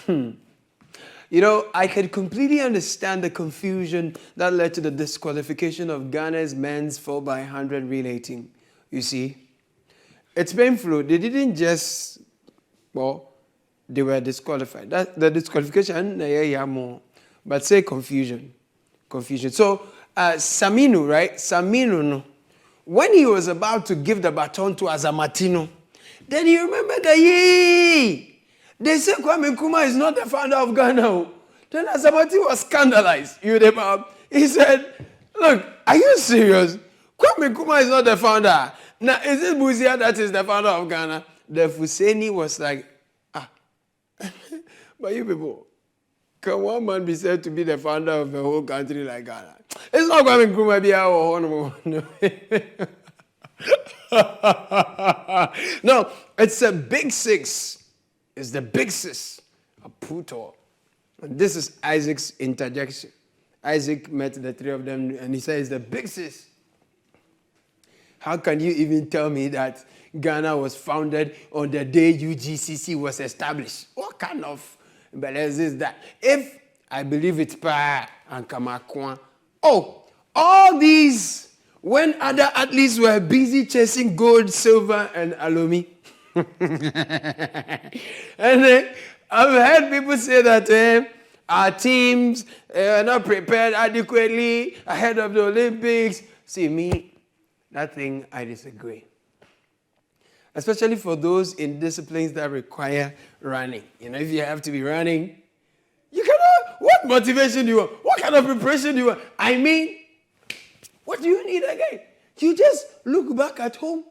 I could completely understand the confusion that led to the disqualification of Ghana's men's 4x100 relay team. You see, it's painful. They didn't just, they were disqualified. The disqualification, but say confusion. So, Saminu, right? Saminu, when he was about to give the baton to Azamatino, then he remembered that, they say Kwame Nkrumah is not the founder of Ghana. Then Azamati was scandalized. He said, look, are you serious? Kwame Nkrumah is not the founder. Now, is it Buzia that is the founder of Ghana? The Fuseni was like, but you people, can one man be said to be the founder of a whole country like Ghana? It's not Kwame Nkrumah. No, it's a big six. It's the big sis, a puto. And this is Isaac's interjection. Isaac met the three of them and he says, the big sis. How can you even tell me that Ghana was founded on the day UGCC was established? What kind of balance is that? If I believe it's Pa and Kamakwan. Oh, all these, when other athletes were busy chasing gold, silver, and alumi. And I've heard people say that our teams are not prepared adequately ahead of the Olympics. See, me, that thing I disagree. Especially for those in disciplines that require running. If you have to be running, you cannot. What motivation do you want? What kind of preparation do you want? I mean, what do you need again? You just look back at home.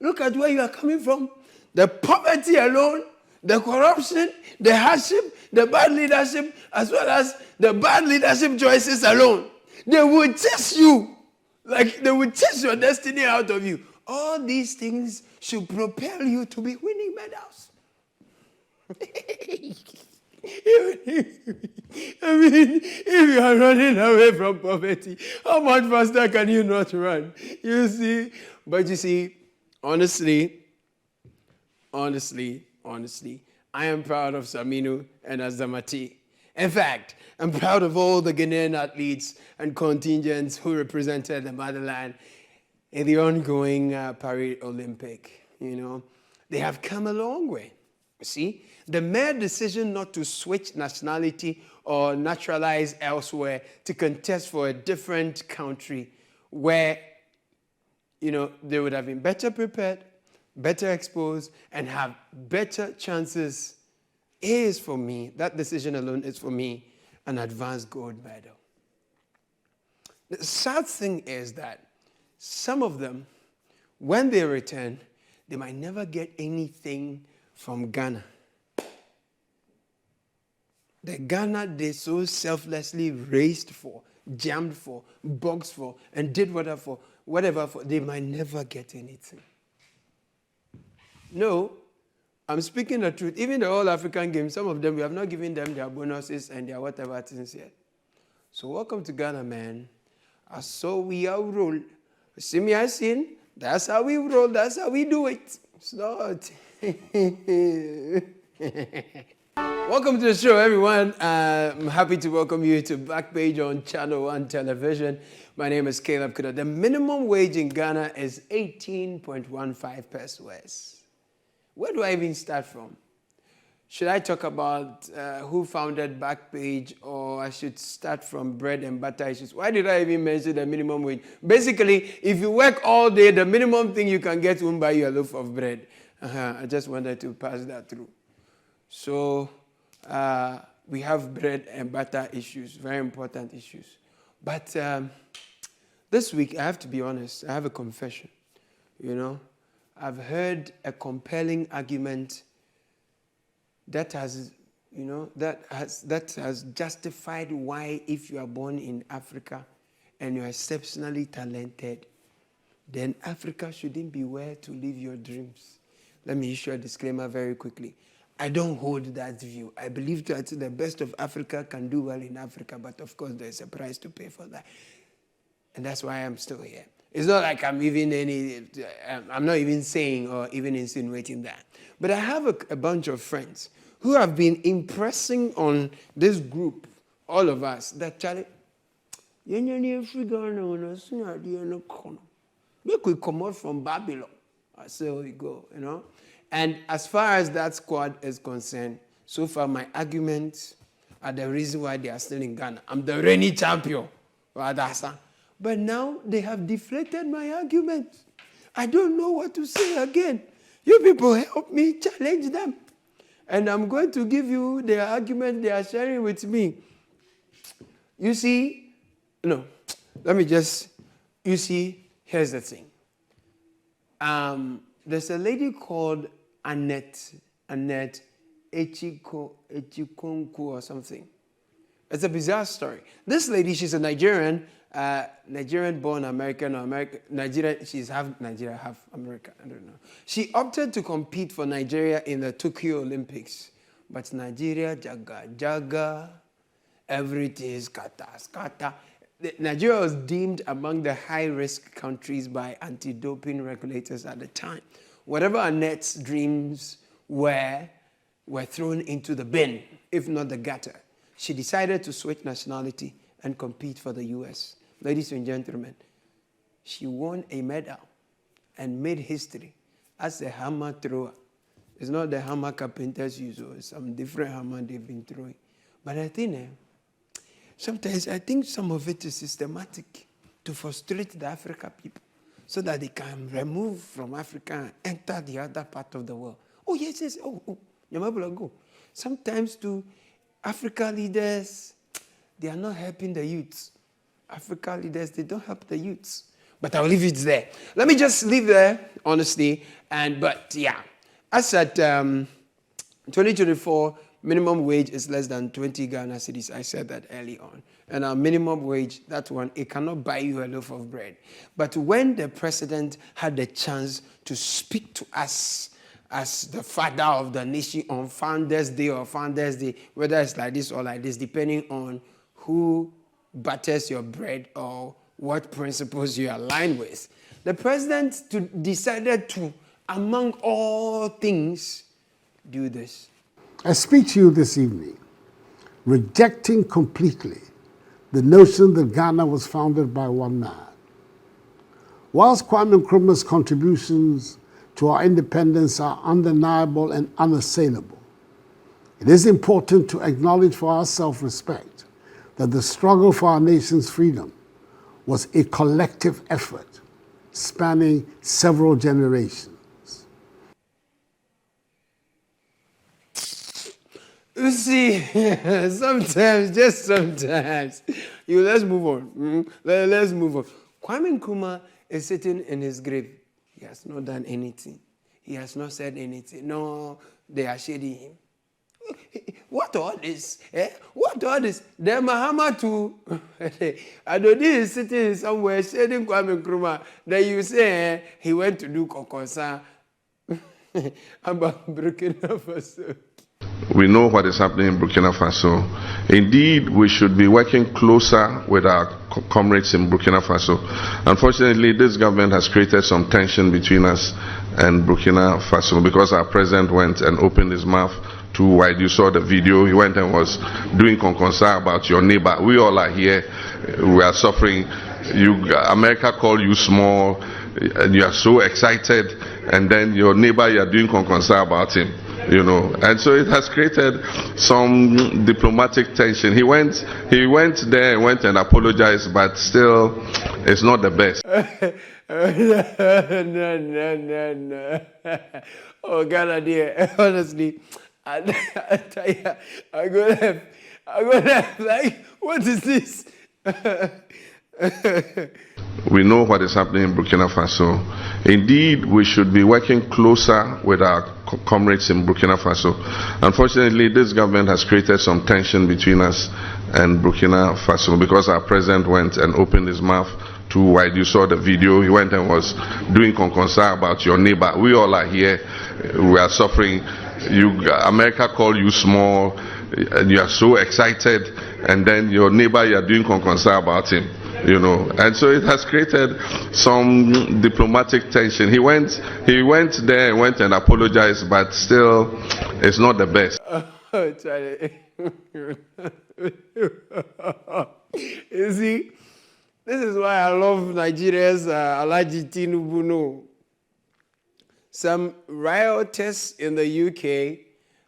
Look at where you are coming from. The poverty alone, the corruption, the hardship, the bad leadership, as well as the bad leadership choices alone. They will test you. Like they will test your destiny out of you. All these things should propel you to be winning medals. I mean, if you are running away from poverty, how much faster can you not run? You see? But you see, honestly, I am proud of Saminu and Azamati. In fact, I'm proud of all the Ghanaian athletes and contingents who represented the motherland in the ongoing Paris Olympic. They have come a long way. See, the mere decision not to switch nationality or naturalize elsewhere to contest for a different country where, they would have been better prepared, better exposed, and have better chances is for me, that decision alone is for me, an advanced gold medal. The sad thing is that some of them, when they return, they might never get anything from Ghana. The Ghana they so selflessly raced for, jammed for, boxed for, and did whatever for, they might never get anything. No, I'm speaking the truth. Even the All African Games, some of them, we have not given them their bonuses and their whatever things yet. So welcome to Ghana, man. So we all roll. See me, I seen. That's how we roll. That's how we do it. It's not. Welcome to the show, everyone. I'm happy to welcome you to Backpage on Channel 1 Television. My name is Caleb Kuda. The minimum wage in Ghana is 18.15 pesos. Where do I even start from? Should I talk about who founded Backpage, or I should start from bread and butter issues? Why did I even mention the minimum wage? Basically, if you work all day, the minimum thing you can get won't buy you a loaf of bread. I just wanted to pass that through. So we have bread and butter issues, very important issues. But this week, I have to be honest, I have a confession. I've heard a compelling argument that has justified why, if you are born in Africa and you're exceptionally talented, then Africa shouldn't be where to live your dreams. Let me issue a disclaimer very quickly. I don't hold that view. I believe that the best of Africa can do well in Africa, but of course there's a price to pay for that. And that's why I'm still here. It's not like I'm not even saying or even insinuating that. But I have a bunch of friends who have been impressing on this group, all of us, that Charlie, make we come out from Babylon. I say, we go, you know. And as far as that squad is concerned, so far my arguments are the reason why they are still in Ghana. I'm the reigning champion. But now they have deflated my arguments. I don't know what to say again. You people help me challenge them. And I'm going to give you the argument they are sharing with me. You see, no, let me just, you see, here's the thing. There's a lady called Annette Echikonku or something. It's a bizarre story. This lady, she's a Nigerian, Nigerian-born American or Nigerian. She's half Nigeria, half American. I don't know. She opted to compete for Nigeria in the Tokyo Olympics, but Nigeria jaga, everything is scatter. Nigeria was deemed among the high-risk countries by anti-doping regulators at the time. Whatever Annette's dreams were thrown into the bin, if not the gutter. She decided to switch nationality and compete for the U.S. Ladies and gentlemen, she won a medal and made history as a hammer thrower. It's not the hammer carpenters use, it's some different hammer they've been throwing. But I think sometimes I think some of it is systematic to frustrate the African people so that they can remove from Africa and enter the other part of the world. Oh, yes. Go. Sometimes to Africa leaders, they are not helping the youths. Africa leaders, they don't help the youths. But I'll leave it there. Let me just leave there, honestly. But yeah, as at 2024, minimum wage is less than 20 Ghana cedis. I said that early on. And our minimum wage, that one, it cannot buy you a loaf of bread. But when the president had the chance to speak to us as the father of the nation on Founders Day or Founders Day, whether it's like this or like this, depending on who butters your bread or what principles you align with, the president decided to, among all things, do this. I speak to you this evening, rejecting completely the notion that Ghana was founded by one man. Whilst Kwame Nkrumah's contributions to our independence are undeniable and unassailable, it is important to acknowledge for our self-respect that the struggle for our nation's freedom was a collective effort spanning several generations. You see, just sometimes, let's move on. Let's move on. Kwame Nkrumah is sitting in his grave. He has not done anything. He has not said anything. No, they are shading him. What all this? What all this? The Mahama too. Addo is sitting somewhere shading Kwame Nkrumah. Then you say he went to do kokonsa about Burkina Faso. We know what is happening in Burkina Faso. Indeed, we should be working closer with our comrades in Burkina Faso. Unfortunately, this government has created some tension between us and Burkina Faso because our president went and opened his mouth too wide. You saw the video. He went and was doing konkonsa about your neighbor. We all are here. We are suffering. America called you small, and you are so excited, and then your neighbor, you are doing konkonsa about him. And so it has created some diplomatic tension. He went there and apologized, but still, it's not the best. No. Oh, Ghana, dear, honestly, I'm gonna have, like, what is this? We know what is happening in Burkina Faso. Indeed, we should be working closer with our comrades in Burkina Faso. Unfortunately, this government has created some tension between us and Burkina Faso because our president went and opened his mouth too wide. You saw the video. He went and was doing konkonsa about your neighbor. We all are here. We are suffering. America called you small, and you are so excited, and then your neighbor, you are doing konkonsa about him. And so it has created some diplomatic tension. He went there and apologized, but still, it's not the best. Oh, Charlie. You see, this is why I love Nigeria's Alaji Tinubu. No. Some rioters in the UK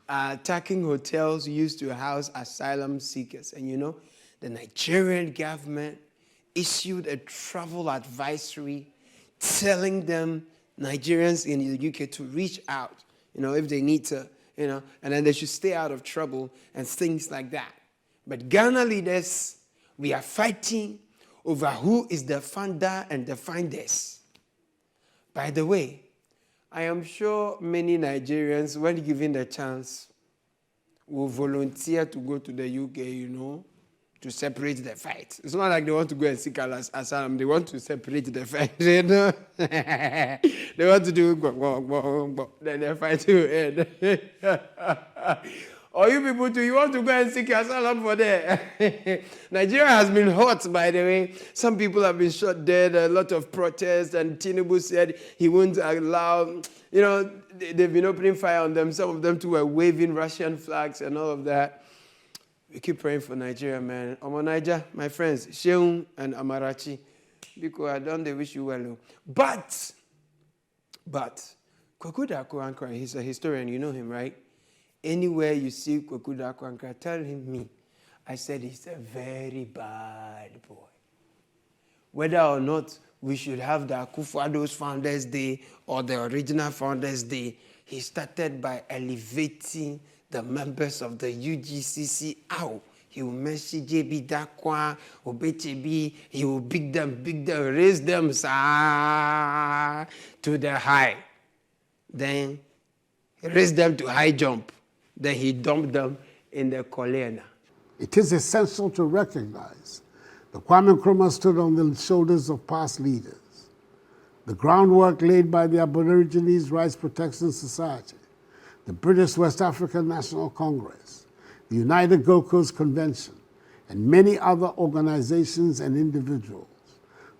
are attacking hotels used to house asylum seekers. And you know, the Nigerian government issued a travel advisory telling them, Nigerians in the UK, to reach out, you know, if they need to, you know, and then they should stay out of trouble and things like that. But Ghana leaders, we are fighting over who is the funder and the finders. By the way, I am sure many Nigerians, when given the chance, will volunteer to go to the UK, you know, to separate the fight. It's not like they want to go and seek asylum. They want to separate the fight. You know? They want to do then the fight will end. Or you people too, you want to go and seek asylum for there. Nigeria has been hot, by the way. Some people have been shot dead, a lot of protests, and Tinubu said he wouldn't allow, you know, they've been opening fire on them. Some of them too were waving Russian flags and all of that. We keep praying for Nigeria, man. Omo Niger, my friends, Sheung and Amarachi, because I don't they wish you well. But, Kwaku Dankwa, he's a historian, you know him, right? Anywhere you see Kwaku Dankwa, tell him me. I said he's a very bad boy. Whether or not we should have the Akufo-Addo's Founders Day or the original Founders Day, he started by elevating the members of the UGCC out. He will mention JB Dakwa, Obechebi, he will big them, raise them to the high. Then he raised them to high jump. Then he dumped them in the Colena. It is essential to recognize that Kwame Nkrumah stood on the shoulders of past leaders. The groundwork laid by the Aborigines Rights Protection Society, the British West African National Congress, the United Gold Coast Convention, and many other organizations and individuals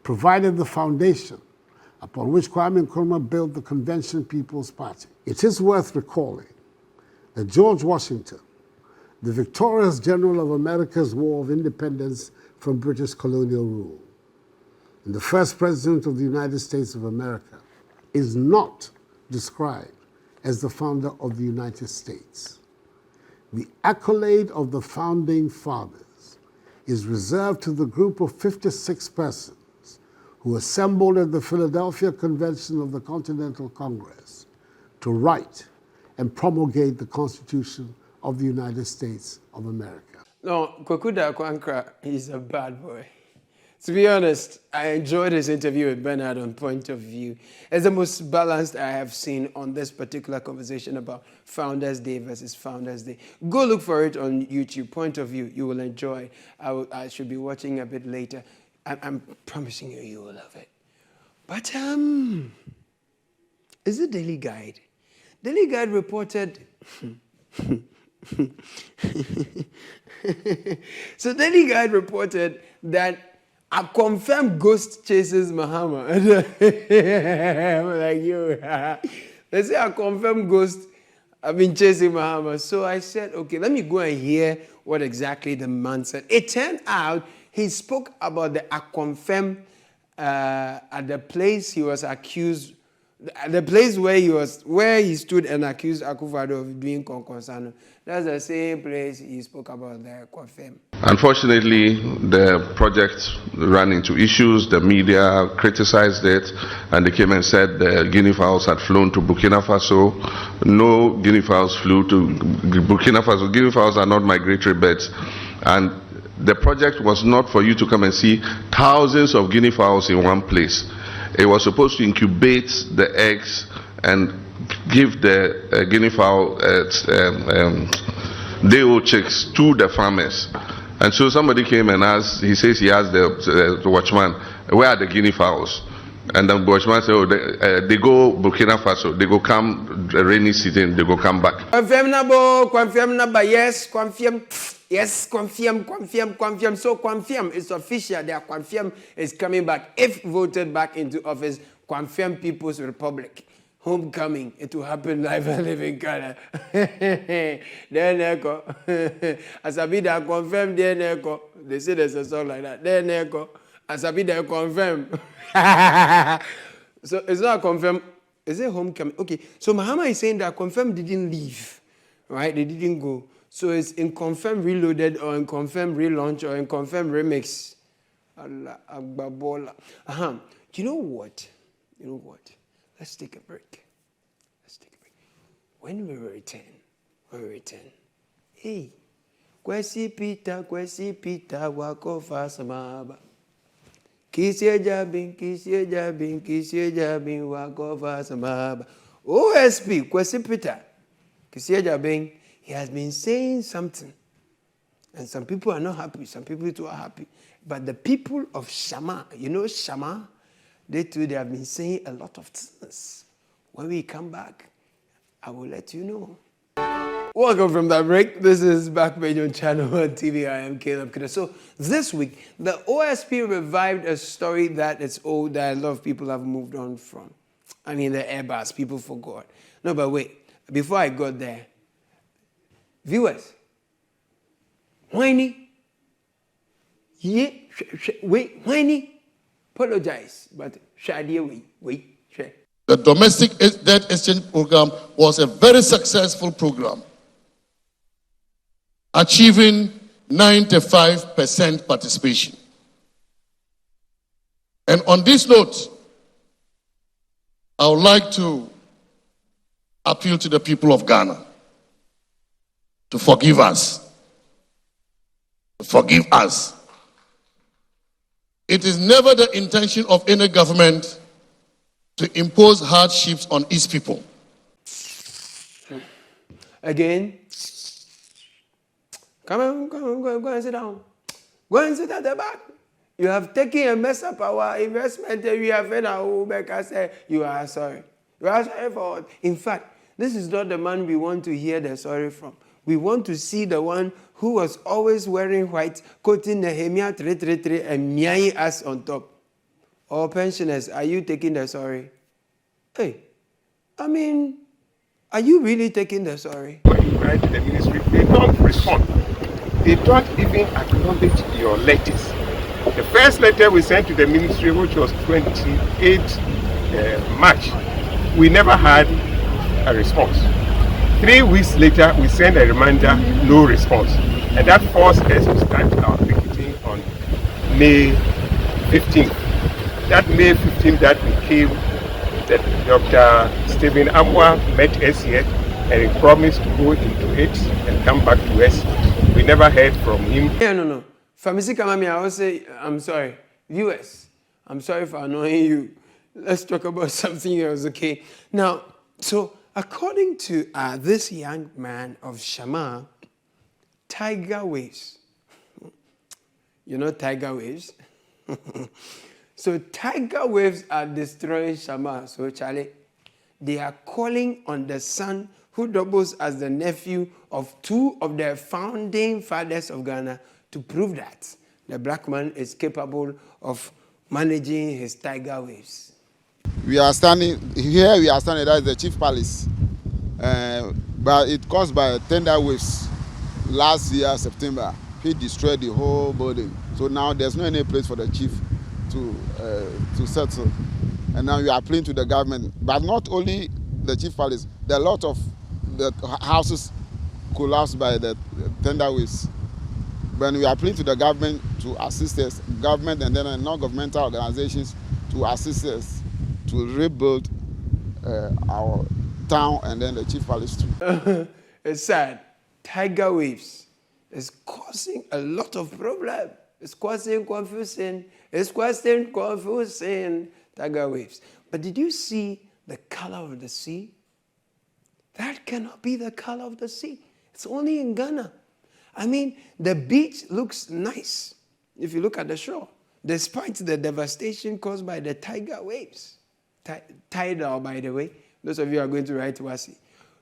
provided the foundation upon which Kwame Nkrumah built the Convention People's Party. It is worth recalling that George Washington, the victorious general of America's War of Independence from British colonial rule, and the first president of the United States of America, is not described as the founder of the United States. The accolade of the founding fathers is reserved to the group of 56 persons who assembled at the Philadelphia Convention of the Continental Congress to write and promulgate the Constitution of the United States of America. No, Kwaku Dankwa is a bad boy. To be honest, I enjoyed his interview with Bernard on Point of View. It's the most balanced I have seen on this particular conversation about Founders Day versus Founders Day. Go look for it on YouTube, Point of View. You will enjoy. I should be watching a bit later. I'm promising you, you will love it. But, is it Daily Guide? Daily Guide reported... So Daily Guide reported that a confirmed ghost chases Mahama. I'm like, you. They say a confirmed ghost have been chasing Mahama. So I said, okay, let me go and hear what exactly the man said. It turned out he spoke about the confirmed at the place he was accused, the place where he stood and accused Akufo-Addo of doing Konkonsano. That's the same place he spoke about the confirmed. Unfortunately, the project ran into issues. The media criticized it, and they came and said the guinea fowls had flown to Burkina Faso. No guinea fowls flew to Burkina Faso. Guinea fowls are not migratory birds. And the project was not for you to come and see thousands of guinea fowls in one place. It was supposed to incubate the eggs and give the guinea fowl day-old chicks to the farmers. And so somebody came and asked, he says he asked the watchman, where are the guinea fowls? And the watchman said, oh, they go Burkina Faso, they go come rainy season, they go come back. Confirm number, yes, confirm. Yes, confirm. So confirm, it's official. Their confirm is coming back. If voted back into office, confirm People's Republic. homecoming. It will happen live and live in Ghana. Then echo. As I be that confirmed, then echo. They say there's a song like that. Then echo. As I be that confirmed. So it's not confirmed. Is it homecoming? Okay. So Mahama is saying that confirmed didn't leave. Right? They didn't go. So it's in confirmed reloaded or in confirmed relaunch or in confirmed remix. Allah Akbar. You know what? Let's take a break. When we return, hey, Kwesi Peter, wako fasamaba. Kisye jabin, wako fasamaba. OSP, Kwesi Peter, Kisye jabin, he has been saying something. And some people are not happy, some people too are happy. But the people of Shama, Shama, they have been saying a lot of things. When we come back, I will let you know. Welcome from that break. This is Backpage on Channel 1 TV. I am Caleb Kuda. So this week, the OSP revived a story that is old, that a lot of people have moved on from. I mean, the Airbus, people forgot. No, but wait. Before I got there, viewers, whiny, yeah, wait, whiny, apologize, but wait. The domestic debt exchange program was a very successful program, achieving 95% participation. And on this note, I would like to appeal to the people of Ghana to forgive us. It is never the intention of any government to impose hardships on its people. Again, come on, go and sit down. Go and sit at the back. You have taken and messed up our investment and we have had our back. I say, you are sorry. You are sorry for what? In fact, this is not the man we want to hear the sorry from. We want to see the one who was always wearing white, quoting Nehemiah 3:3 and meaing us on top. All pensioners, are you taking the sorry? Hey, I mean, are you really taking the sorry? When you write to the ministry, they don't respond. They don't even acknowledge your letters. The first letter we sent to the ministry, which was 28 March, we never had a response. 3 weeks later, we sent a reminder, no response. And that forced us to start our picketing on May 15th. That May 15th that we came, that Dr. Stephen Amwa met us here and he promised to go into it and come back to us. We never heard from him. Yeah, no. Famisi Kamami, I will say, I'm sorry. Viewers, I'm sorry for annoying you. Let's talk about something else, okay? Now, so according to this young man of Shama, Tiger Waves. You know Tiger Waves? So Tiger Waves are destroying Shama. So Charlie, they are calling on the son who doubles as the nephew of 2 of the founding fathers of Ghana to prove that the black man is capable of managing his Tiger Waves. We are standing, that is the Chief Palace. But it caused by tender waves last year, September. He destroyed the whole building. So now there's no any place for the chief to settle. And now we are appealing to the government. But not only the Chief Palace, there are a lot of the houses collapsed by the tender waves. When we are appealing to the government to assist us, government and then non-governmental organizations to assist us to rebuild our town and then the Chief Palace too. It's sad. Tiger Waves is causing a lot of problems. It's causing confusion. Tiger Waves. But did you see the color of the sea? That cannot be the color of the sea. It's only in Ghana. I mean, the beach looks nice if you look at the shore, despite the devastation caused by the Tiger Waves. Tidal, by the way. Those of you who are going to write Wasi.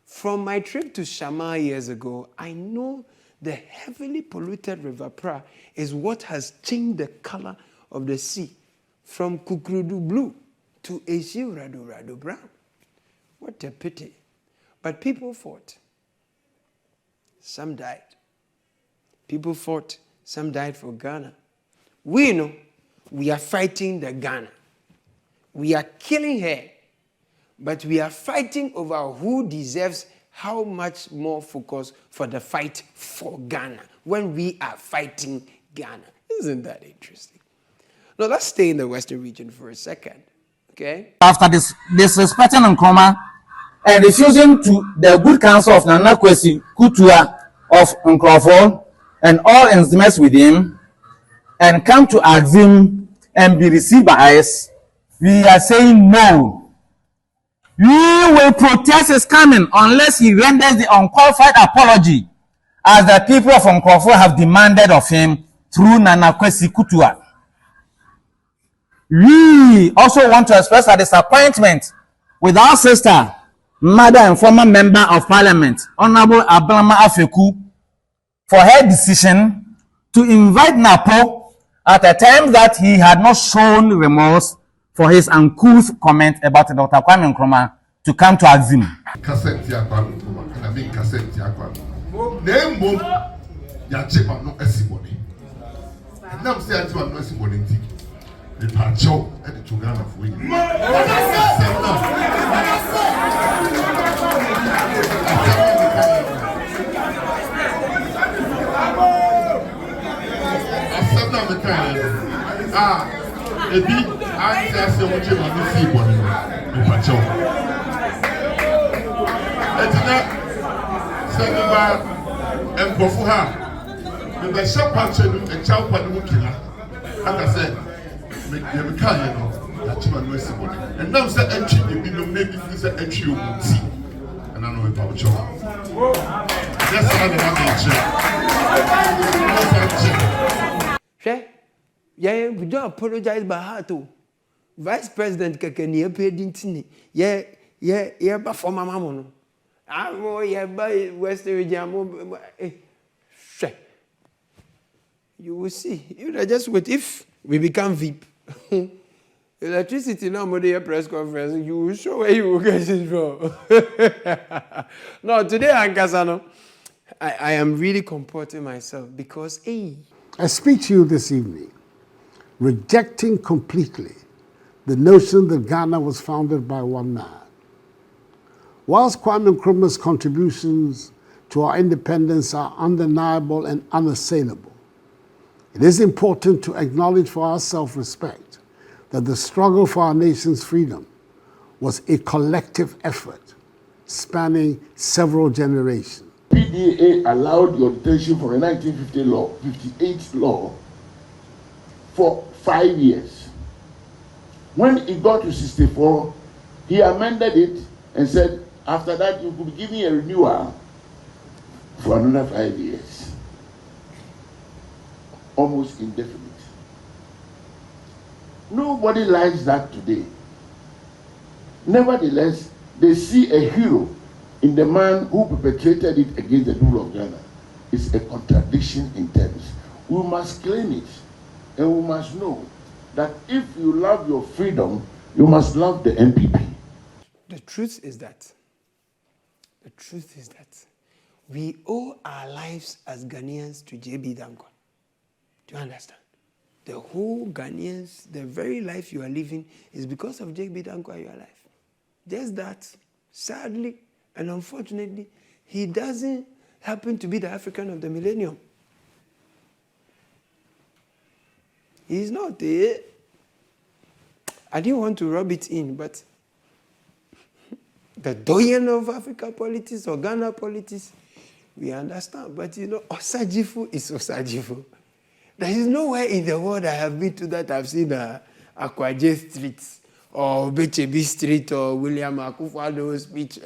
From my trip to Shama years ago, I know the heavily polluted River Pra is what has changed the color of the sea from Kukrudu blue to Rado brown. What a pity. But people fought. Some died. People fought. Some died for Ghana. We know we are fighting the Ghana. We are killing her. But we are fighting over who deserves how much more focus for the fight for Ghana when we are fighting Ghana. Isn't that interesting? Now let's stay in the Western region for a second. Okay? After disrespecting Nkrumah and refusing to the good counsel of Nana Kwesi Kutua of Nkrofo and all intimates with him, and come to Axim and be received by us, we are saying no. We will protest his coming unless he renders the unqualified apology as the people of Nkrofo have demanded of him through Nana Kwesi Kutua. We also want to express our disappointment with our sister, mother and former member of parliament, Honorable Abrama Afeku, for her decision to invite Napo at a time that he had not shown remorse for his uncouth comment about Dr. Kwame Nkrumah to come to Axim. Yeah, we don't apologize by heart. Vice President Kakani paid intini. Yeah, but for my mama. Yeah, by Western region. You will see. You just wait. If we become VIP, electricity no more there press conference. You will show where you will get it from. No, today, Ankasano, I am really comporting myself because, I speak to you this evening, rejecting completely the notion that Ghana was founded by one man. Whilst Kwame Nkrumah's contributions to our independence are undeniable and unassailable, it is important to acknowledge for our self-respect that the struggle for our nation's freedom was a collective effort spanning several generations. PDA allowed your detention for a 1950 law, 58 law, for 5 years. When it got to 64, he amended it and said, after that, you could be given a renewal for another 5 years. Almost indefinite. Nobody likes that today. Nevertheless, they see a hero in the man who perpetrated it against the rule of Ghana. It's a contradiction in terms. We must claim it, and we must know that if you love your freedom, you must love the MPP. The truth is that we owe our lives as Ghanaians to J.B. Dankwa. Do you understand? The whole Ghanaians, the very life you are living is because of J.B. Dankwa, your life. Just that, sadly and unfortunately, he doesn't happen to be the African of the millennium. He's not there. I didn't want to rub it in, but the doyen of Africa politics or Ghana politics, we understand. But Osajifu is Osajifu. There is nowhere in the world I have been to that I've seen Akwaje Street or Bechebi Street or William Akufo-Addo's speech,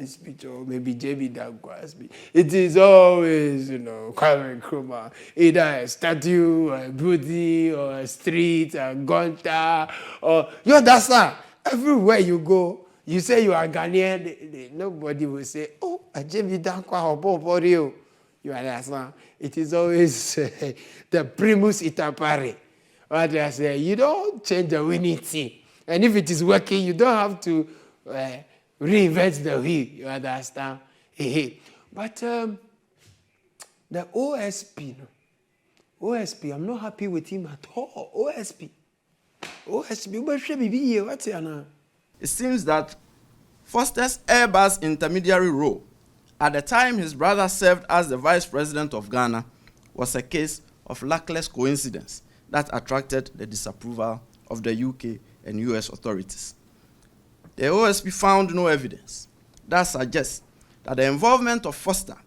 speech, or maybe J.B. Dankwa's speech. It is always, Kwame Nkrumah, either a statue, or a booty, or a street, a gunter, or you understand. Everywhere you go, you say you are Ghanaian, nobody will say, oh, a J.B. Dankwa or Boborio. You understand? It is always the primus inter pares. What I say, you don't change the winning team And if it is working, you don't have to reinvent the wheel. You understand? But the OSP, OSP, I'm not happy with him at all. OSP, what's your It seems that Foster's Airbus intermediary role at the time his brother served as the vice president of Ghana was a case of luckless coincidence that attracted the disapproval of the UK and US authorities. The OSP found no evidence that suggests that the involvement of Foster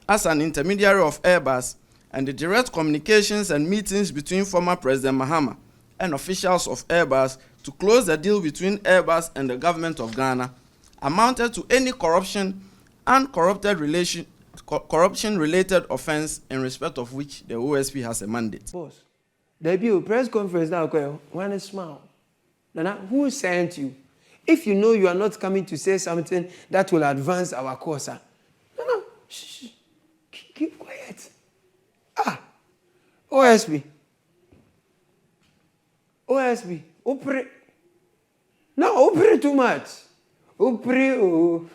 as an intermediary of Airbus and the direct communications and meetings between former President Mahama and officials of Airbus to close the deal between Airbus and the government of Ghana amounted to any corruption and corruption-related offense in respect of which the OSP has a mandate. Boss, there be a press conference now, one smile. Nana, who sent you? If you know you are not coming to say something that will advance our cause, no, shh, keep quiet. OSP, opere. No, opere too much. Opere, oh.